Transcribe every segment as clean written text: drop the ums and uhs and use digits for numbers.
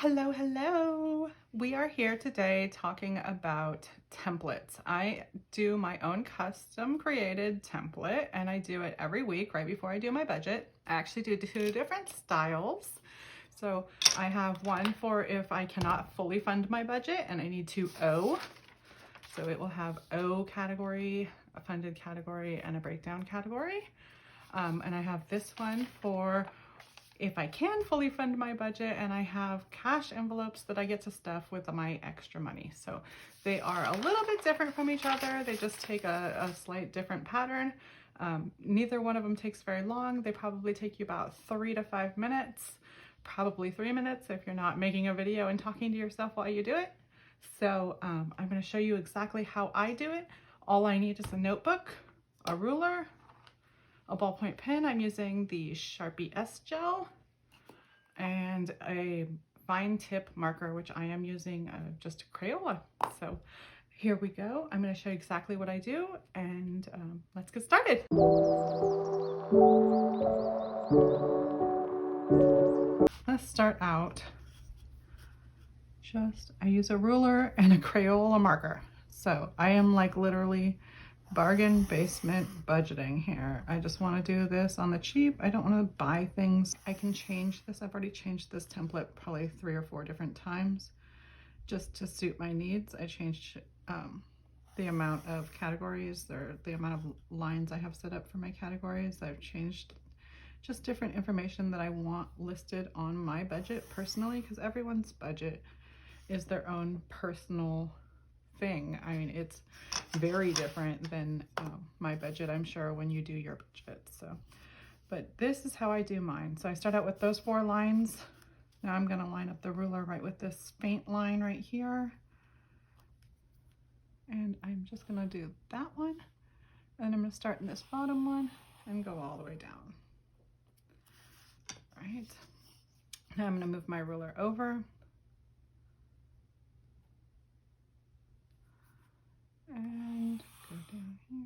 Hello, hello. We are here today talking about templates. I do my own custom created template and I do it every week right before I do my budget. I actually do two different styles. So I have one for if I cannot fully fund my budget and I need to O. So it will have O category, a funded category, and a breakdown category. And I have this one for if I can fully fund my budget and I have cash envelopes that I get to stuff with my extra money. So they are a little bit different from each other. They just take a slight different pattern. Neither one of them takes very long. They probably take you about 3 to 5 minutes, probably 3 minutes if you're not making a video and talking to yourself while you do it. So I'm going to show you exactly how I do it. All I need is a notebook, a ruler, a ballpoint pen. I'm using the Sharpie S Gel, and a fine tip marker, which I am using just a Crayola. So here we go. I'm going to show you exactly what I do, and let's get started. Let's start out. I use a ruler and a Crayola marker. So I am like literally bargain basement budgeting here. I just want to do this on the cheap. I don't want to buy things. I can change this. I've already changed this template probably 3 or 4 different times just to suit my needs. I changed the amount of categories or the amount of lines I have set up for my categories. I've changed just different information that I want listed on my budget personally, because everyone's budget is their own personal thing. I mean, it's very different than my budget, I'm sure, when you do your budget. So, but this is how I do mine. So I start out with those 4 lines. Now I'm going to line up the ruler right with this faint line right here. And I'm just going to do that one. And I'm going to start in this bottom one and go all the way down. All right. Now I'm going to move my ruler over. And go down here.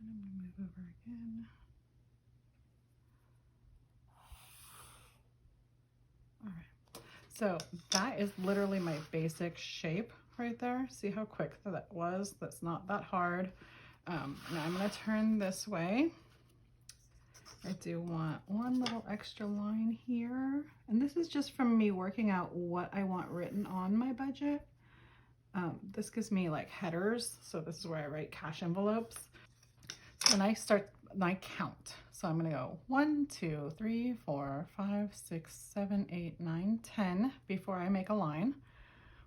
And I'm going to move over again. All right. So that is literally my basic shape right there. See how quick that was? That's not that hard. Now I'm going to turn this way. I do want one little extra line here. And this is just from me working out what I want written on my budget. This gives me like headers. So this is where I write cash envelopes. So then I count. So I'm going to go 1, 2, 3, 4, 5, 6, 7, 8, 9, 10 before I make a line.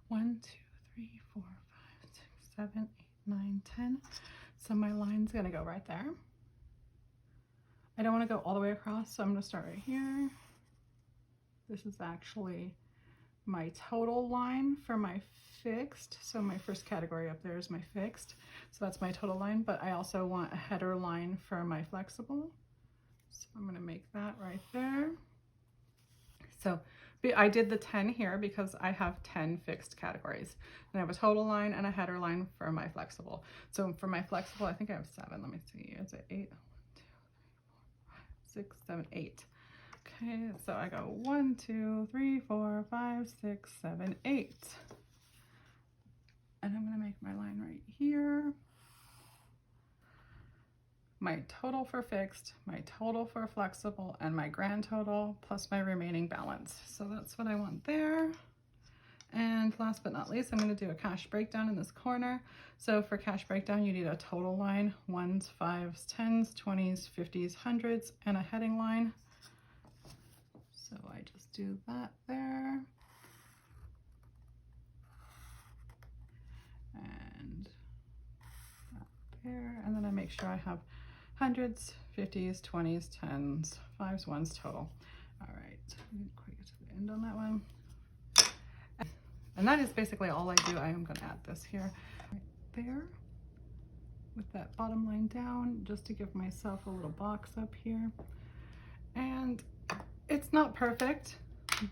1, 2, 3, 4, 5, 6, 7, 8, 9, 10. So my line's going to go right there. I don't want to go all the way across, so I'm going to start right here. This is actually my total line for my fixed. So my first category up there is my fixed. So that's my total line, but I also want a header line for my flexible. So I'm going to make that right there. So I did the 10 here because I have 10 fixed categories. And I have a total line and a header line for my flexible. So for my flexible, I think I have 7. Let me see. Is it 8? 1, 2, 3, 4, 5, 6, 7, 8. Okay, so I go 1, 2, 3, 4, 5, 6, 7, 8. And I'm going to make my line right here. My total for fixed, my total for flexible, and my grand total plus my remaining balance. So that's what I want there. And last but not least, I'm going to do a cash breakdown in this corner. So for cash breakdown, you need a total line, 1s, 5s, 10s, 20s, 50s, 100s, and a heading line. So I just do that there. And that there. And then I make sure I have 100s, 50s, 20s, 10s, 5s, 1s total. All right, I'm going to quick get to the end on that one. And that is basically all I do. I am going to add this here right there with that bottom line down just to give myself a little box up here. And it's not perfect,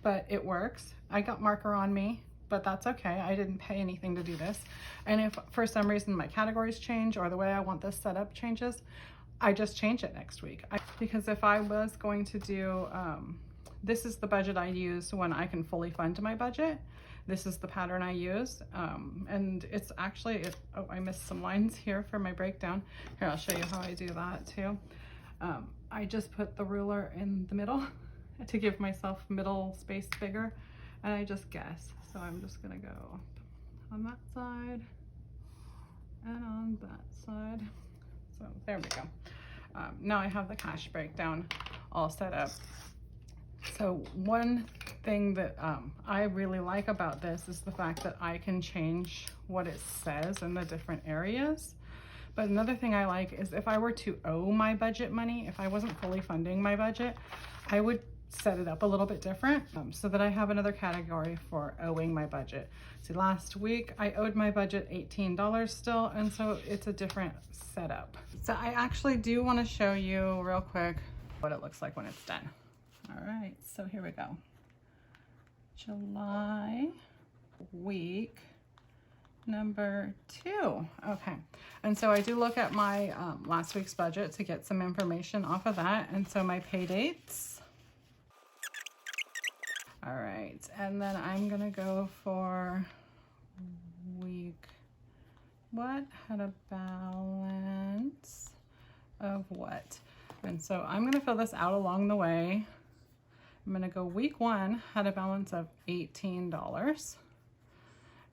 but it works. I got marker on me, but that's okay. I didn't pay anything to do this. And if for some reason my categories change or the way I want this set up changes, I just change it next week. Because if I was going to do this is the budget I use when I can fully fund my budget. This is the pattern I use. And it's actually, oh, I missed some lines here for my breakdown. Here, I'll show you how I do that too. I just put the ruler in the middle to give myself middle space bigger, and I just guess. So I'm just gonna go on that side and on that side. So there we go. Now I have the cash breakdown all set up. So one thing that I really like about this is the fact that I can change what it says in the different areas. But another thing I like is if I were to owe my budget money, if I wasn't fully funding my budget, I would set it up a little bit different so that I have another category for owing my budget. See, last week I owed my budget $18 still, and so it's a different setup. So I actually do want to show you real quick what it looks like when it's done. All right, so here we go. July week number 2. Okay, and so I do look at my last week's budget to get some information off of that, and so my pay dates. All right, and then I'm gonna go for week, what had a balance of what? And so I'm gonna fill this out along the way. I'm gonna go week 1 had a balance of $18.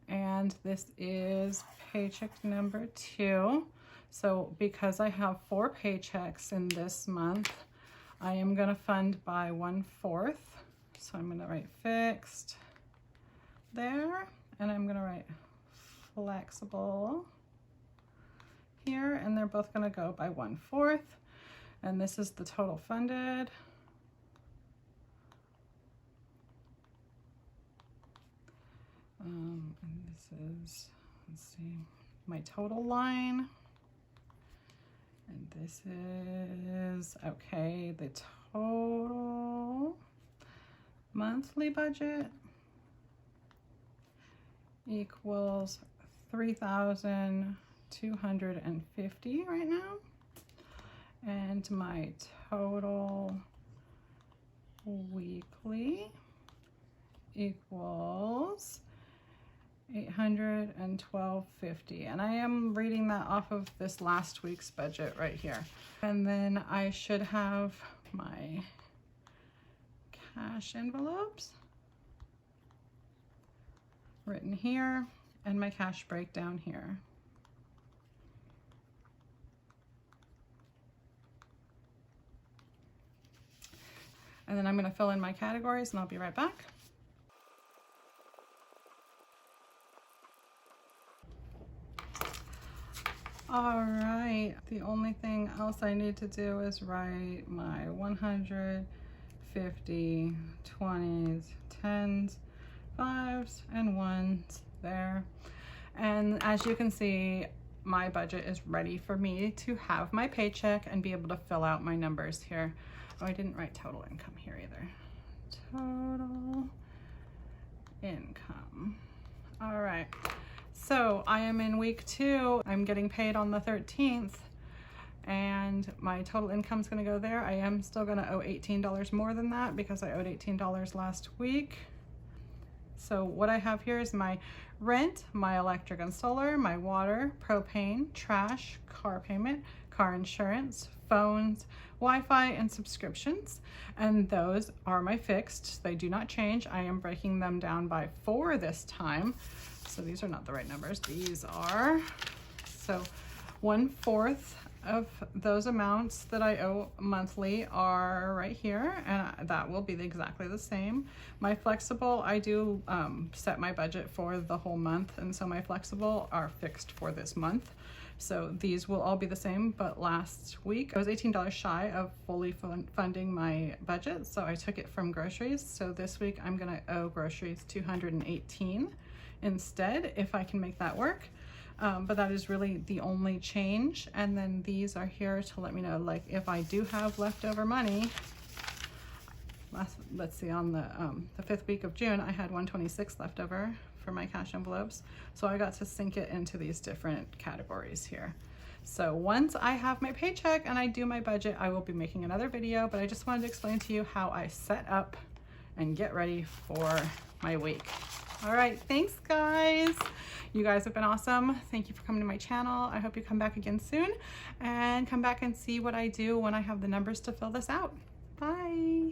And this is paycheck number 2. So because I have 4 paychecks in this month, I am gonna fund by 1/4. So I'm gonna write fixed there, and I'm gonna write flexible here, and they're both gonna go by 1/4. And this is the total funded. And this is, let's see, my total line. And this is, okay, the total monthly budget equals $3,250 right now. And my total weekly equals $812.50, and I am reading that off of this last week's budget right here. And then I should have my cash envelopes written here and my cash breakdown here. And then I'm going to fill in my categories, and I'll be right back. All right, the only thing else I need to do is write my 100, 50, 20s, 10s, 5s, and 1s there. And as you can see, my budget is ready for me to have my paycheck and be able to fill out my numbers here. Oh, I didn't write total income here either. Total income. All right. So I am in week 2. I'm getting paid on the 13th, and my total income is going to go there. I am still going to owe $18 more than that because I owed $18 last week. So what I have here is my rent, my electric and solar, my water, propane, trash, car payment, car insurance, phones, Wi-Fi, and subscriptions. And those are my fixed. They do not change. I am breaking them down by 4 this time. So these are not the right numbers. These are, so 1/4 of those amounts that I owe monthly are right here, and that will be exactly the same. My flexible, I do set my budget for the whole month, and so my flexible are fixed for this month. So these will all be the same, but last week I was $18 shy of fully funding my budget, so I took it from groceries. So this week I'm gonna owe groceries $218 instead, if I can make that work. But that is really the only change. And then these are here to let me know, like, if I do have leftover money. Let's see, on the 5th week of June, I had $126 left over for my cash envelopes. So I got to sync it into these different categories here. So once I have my paycheck and I do my budget, I will be making another video, but I just wanted to explain to you how I set up and get ready for my week. All right, thanks guys. You guys have been awesome. Thank you for coming to my channel. I hope you come back again soon and come back and see what I do when I have the numbers to fill this out. Bye.